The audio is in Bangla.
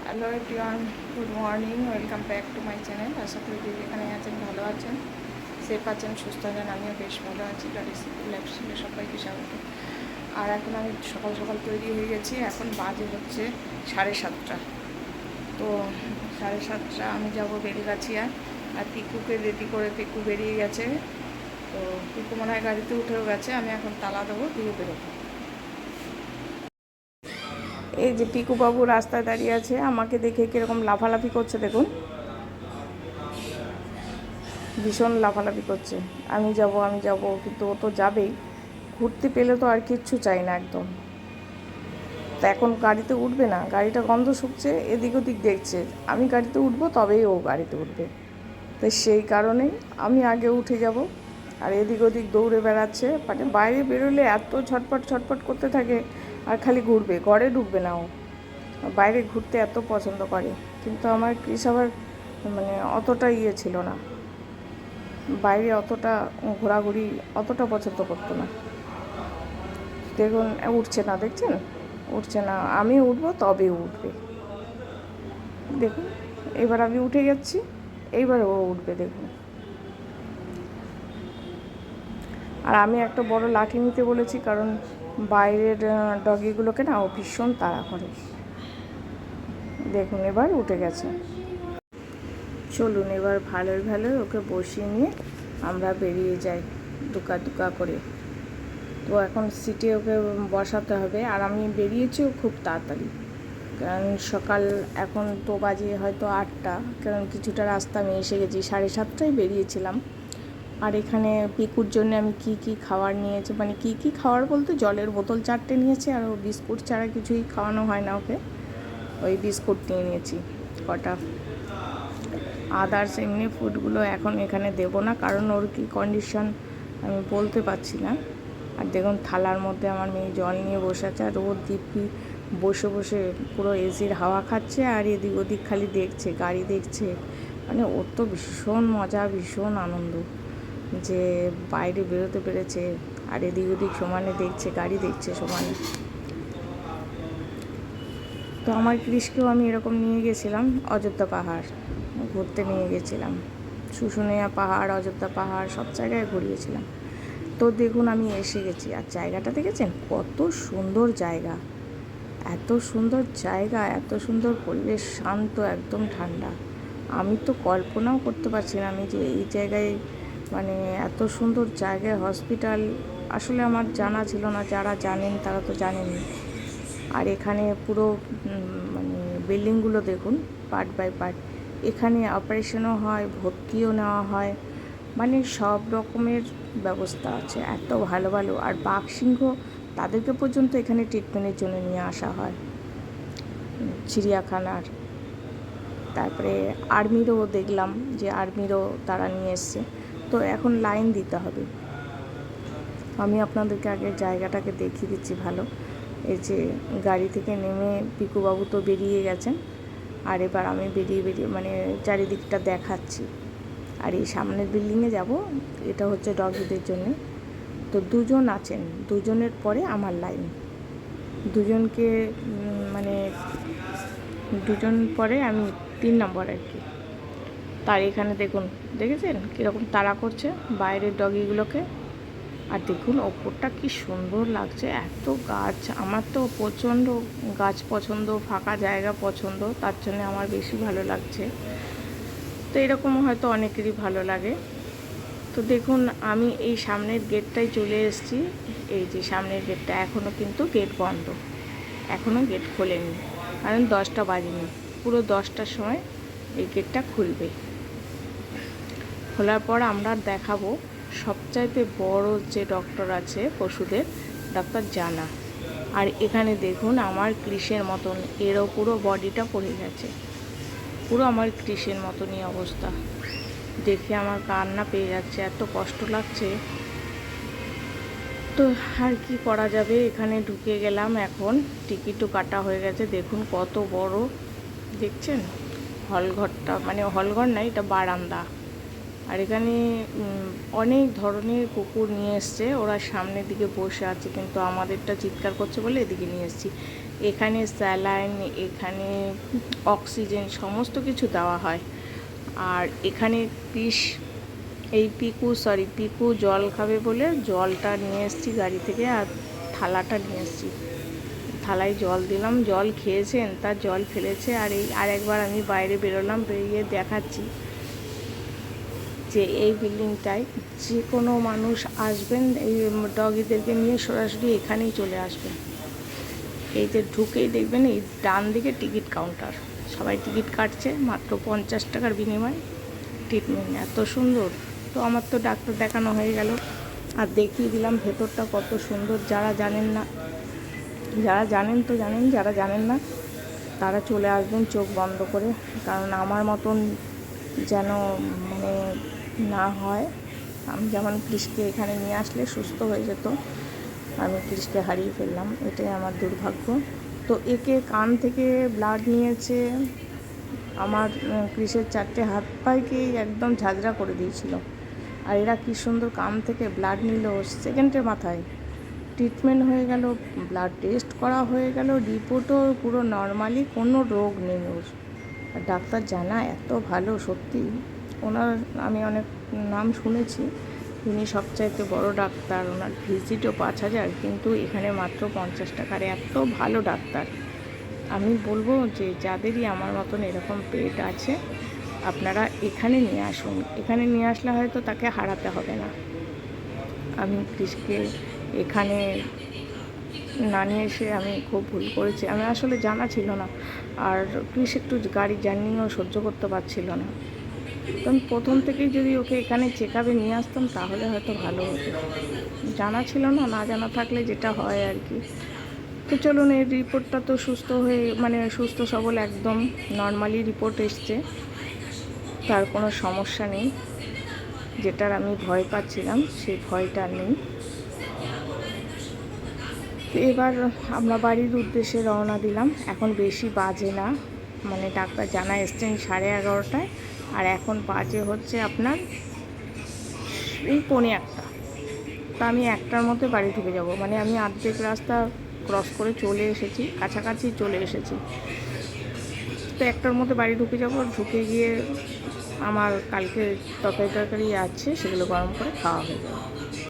Hello everyone, good morning, welcome back to my channel. আশা করি যে যেখানে আছেন ভালো আছেন, সেফ আছেন, সুস্থ আছেন। আমিও বেশ ভালো আছি। রেসিপি লাইফস্টাইলে সবাইকে স্বাগত। আর এখন আমি সকাল সকাল তৈরি হয়ে গেছি। এখন বাজে হচ্ছে 7:30। তো 7:30 আমি যাবো বেলগাছিয়া। আর পিকুকে রেডি করে পিকু বেরিয়ে গেছে। তো পিকু মনে হয় গাড়িতে উঠেও গেছে। আমি এখন তালা দেবো, দিয়ে বেরোবো। এই যে পিকু বাবু রাস্তায় দাঁড়িয়ে আছে, আমাকে দেখে কীরকম লাফালাফি করছে দেখুন, ভীষণ লাফালাফি করছে। আমি যাব, কিন্তু ও তো যাবেই। ঘুরতে পেলে তো আর কিচ্ছু চাই না একদম। তো এখন গাড়িতে উঠবে না, গাড়িটা গন্ধ শুকছে, এদিক ওদিক দেখছে। আমি গাড়িতে উঠবো তবেই ও গাড়িতে উঠবে। তো সেই কারণেই আমি আগে উঠে যাব। আর এদিক ওদিক দৌড়ে বেড়াচ্ছে, মানে বাইরে বেরোলে এত ছটপট ছটপট করতে থাকে। আর খালি ঘুরবে, ঘরে ঢুকবে না ও। বাইরে ঘুরতে এত পছন্দ করে। কিন্তু আমার ক্রিস আবার মানে অতটা ছিল না, বাইরে অতটা ঘোরাঘুরি অতটা পছন্দ করতো না। দেখুন উঠছে না, দেখছেন, উঠছে না। আমি উঠবো তবে উঠবে। দেখুন এবার আমি উঠে যাচ্ছি, এইবার ও উঠবে দেখুন। আর আমি একটা বড় লাঠি নিতে বলেছি, কারণ বাইরের ডগিগুলোকে না ও ভীষণ তাড়া করে। দেখুন এবার উঠে গেছে। চলুন এবার ভালোই ভালোই ওকে বসিয়ে নিয়ে আমরা বেরিয়ে যাই দুকা দুকা করে। তো এখন সিটে ওকে বসাতে হবে। আর আমি বেরিয়েছিও খুব তাড়াতাড়ি, কারণ সকাল এখন তো বাজে হয়তো 8টা, কারণ কিছুটা রাস্তা আমি এসে গেছি। 7:30টায় বেরিয়েছিলাম। আর এখানে পিকুর জন্য আমি কি খাবার নিয়েছি, মানে কি খাবার বলতে জলের বোতল 4টে নিয়েছি। আর ও বিস্কুট ছাড়া কিছুই খাওয়ানো হয় না ওকে, ওই বিস্কুট নিয়ে নিয়েছি কটা। আদার্স এমনি ফুডগুলো এখন এখানে দেবো না, কারণ ওর কী কন্ডিশন আমি বলতে পারছি না। আর দেখুন থালার মধ্যে আমার মেয়ে জল নিয়ে বসে আছে, আর ও দিব্যি বসে বসে পুরো এসির হাওয়া খাচ্ছে। আর এদিক ওদিক খালি দেখছে, গাড়ি দেখছে। মানে ওর তো ভীষণ মজা, ভীষণ আনন্দ যে বাইরে বেরোতে পেরেছে। আর এদিক ওদিক সমানে দেখছে, গাড়ি দেখছে সমানে। তো আমার কৃষকেও আমি এরকম নিয়ে গেছিলাম অযোধ্যা পাহাড় ঘুরতে, নিয়ে গেছিলাম শুশুনিয়া পাহাড়, অযোধ্যা পাহাড়, সব জায়গায় ঘুরিয়েছিলাম। তো দেখুন আমি এসে গেছি। আর জায়গাটা দেখেছেন কত সুন্দর জায়গা, এত সুন্দর জায়গা, এত সুন্দর পরিবেশ, শান্ত, একদম ঠান্ডা। আমি তো কল্পনাও করতে পারছি না আমি যে এই জায়গায়, মানে এত সুন্দর জায়গায় হসপিটাল। আসলে আমার জানা ছিল না, যারা জানেন তারা তো জানেনই। আর এখানে পুরো মানে বিল্ডিংগুলো দেখুন, পার্ট বাই পার্ট। এখানে অপারেশনও হয়, ভর্তিও নেওয়া হয়, মানে সব রকমের ব্যবস্থা আছে। এত ভালো ভালো। আর বাঘ সিংহ তাদেরকে পর্যন্ত এখানে ট্রিটমেন্টের জন্য নিয়ে আসা হয় চিড়িয়াখানার। তারপরে আর্মিরও দেখলাম যে আর্মিরও তারা নিয়ে এসছে। তো এখন লাইন দিতে হবে। আমি আপনাদেরকে আগে জায়গাটাকে দেখিয়ে দিচ্ছি ভালো। এই যে গাড়ি থেকে নেমে পিকুবাবু তো বেরিয়ে গেছেন। আর এবার আমি বেরিয়ে মানে চারিদিকটা দেখাচ্ছি। আর এই সামনের বিল্ডিংয়ে যাব, এটা হচ্ছে ডগিদের জন্যে। তো দুজন আছেন, দুজনের পরে আমার লাইন। দুজনকে মানে দুজন পরে আমি 3 নম্বর আর কি। তার এখানে দেখুন, দেখেছেন কীরকম তাড়া করছে বাইরের ডগিগুলোকে। আর দেখুন ওপরটা কি সুন্দর লাগছে, এত গাছ। আমার তো প্রচণ্ড গাছ পছন্দ, ফাঁকা জায়গা পছন্দ, তার জন্য আমার বেশি ভালো লাগছে। তো এরকম হয়তো অনেকেরই ভালো লাগে। তো দেখুন আমি এই সামনের গেটটায় চলে এসেছি। এই যে সামনের গেটটা, এখনও কিন্তু গেট বন্ধ, এখনও গেট খোলেনি, কারণ 10টা বাজেনি। পুরো 10টার সময় এই গেটটা খুলবে। খোলার পর আমরা দেখাবো সবচাইতে বড় যে ডক্টর আছে পশুদের, ডক্টর জানা। আর এখানে দেখুন আমার কৃষের মতন, এরও পুরো বডিটা পড়ে গেছে, পুরো আমার কৃষের মতনই অবস্থা। দেখে আমার কান্না পেয়ে যাচ্ছে, এত কষ্ট লাগছে। তো আর কি করা যাবে, এখানে ঢুকে গেলাম। এখন টিকিটও কাটা হয়ে গেছে। দেখুন কত বড়, দেখছেন হলঘরটা, মানে হলঘর নাই, এটা বারান্দা। আর এখানে অনেক ধরনের কুকুর নিয়ে এসছে, ওরা সামনের দিকে বসে আছে, কিন্তু আমাদেরটা চিৎকার করছে বলে এদিকে নিয়ে এসেছি। এখানে স্যালাইন, এখানে অক্সিজেন সমস্ত কিছু দেওয়া হয়। আর এখানে পিকু জল খাবে বলে জলটা নিয়ে এসেছি গাড়ি থেকে, আর থালাটা নিয়ে এসেছি। থালায় জল দিলাম, জল খেয়েছেন, তার জল ফেলেছে। আর একবার আমি বাইরে বেরোলাম, বেরিয়ে দেখাচ্ছি যে এই বিল্ডিংটায় যে কোনো মানুষ আসবেন, এই ডগিদেরকে নিয়ে সরাসরি এখানেই চলে আসবেন। এই যে ঢুকেই দেখবেন এই ডান দিকে টিকিট কাউন্টার, সবাই টিকিট কাটছে, মাত্র 50 টাকার বিনিময়ে ট্রিটমেন্ট। এত সুন্দর। তো আমার তো ডাক্তার দেখানো হয়ে গেল, আর দেখিয়ে দিলাম ভেতরটা কত সুন্দর। যারা জানেন না, যারা জানেন তো জানেন, যারা জানেন না তারা চলে আসবেন চোখ বন্ধ করে, কারণ আমার মতন যেন মানে না হয়। আমি যেমন কৃষকে এখানে নিয়ে আসলে সুস্থ হয়ে যেত, আমি কৃষকে হারিয়ে ফেললাম, এটাই আমার দুর্ভাগ্য। তো একে কান থেকে ব্লাড নিয়েছে, আমার কৃষের 4টে হাত পায়েকেই একদম ঝাঁঝরা করে দিয়েছিল। আর এরা কী সুন্দর কান থেকে ব্লাড নিল সেকেন্ডের মাথায়। ট্রিটমেন্ট হয়ে গেল, ব্লাড টেস্ট করা হয়ে গেল, রিপোর্টও পুরো নর্মালি, কোনো রোগ নেই ওর। আর ডাক্তার জানা এত ভালো, সত্যি। ওনার আমি অনেক নাম শুনেছি, উনি সবচাইতে বড় ডাক্তার, ওনার ভিজিটও 5,000, কিন্তু এখানে মাত্র 50 টাকার। এত ভালো ডাক্তার। আমি বলবো যে যাদেরই আমার মতন এরকম পেট আছে, আপনারা এখানে নিয়ে আসুন। এখানে নিয়ে আসলে হয়তো তাকে হারাতে হবে না। আমি কৃষকে এখানে না নিয়ে এসে আমি খুব ভুল করেছি। আমি আসলে জানা ছিল না, আর কৃষ একটু গাড়ি জার্নিও সহ্য করতে পারছিল না। তো আমি প্রথম থেকেই যদি ওকে এখানে চেক আপে নিয়ে আসতাম তাহলে হয়তো ভালো হতো। জানা ছিল না, না জানা থাকলে যেটা হয় আর কি। তো চলুন, এই রিপোর্টটা তো সুস্থ হয়ে সুস্থ সবল একদম নর্মালি রিপোর্ট এসছে, তার কোনো সমস্যা নেই। যেটার আমি ভয় পাচ্ছিলাম সেই ভয়টা নেই। তো এবার আমরা বাড়ির উদ্দেশ্যে রওনা দিলাম। এখন বেশি বাজে না, ডাক্তার জানা এসছেন 11:30টায়, আর এখন বাজে হচ্ছে আপনার এই 1:45। তা আমি 1টার মধ্যে বাড়ি ঢুকে যাব, আমি অর্ধেক রাস্তা ক্রস করে চলে এসেছি, কাছাকাছি চলে এসেছি। তো 1টার মধ্যে বাড়ি ঢুকে যাব, ঢুকে গিয়ে আমার কালকে তরকারি আছে সেগুলো গরম করে খাওয়া হয়ে যাবে।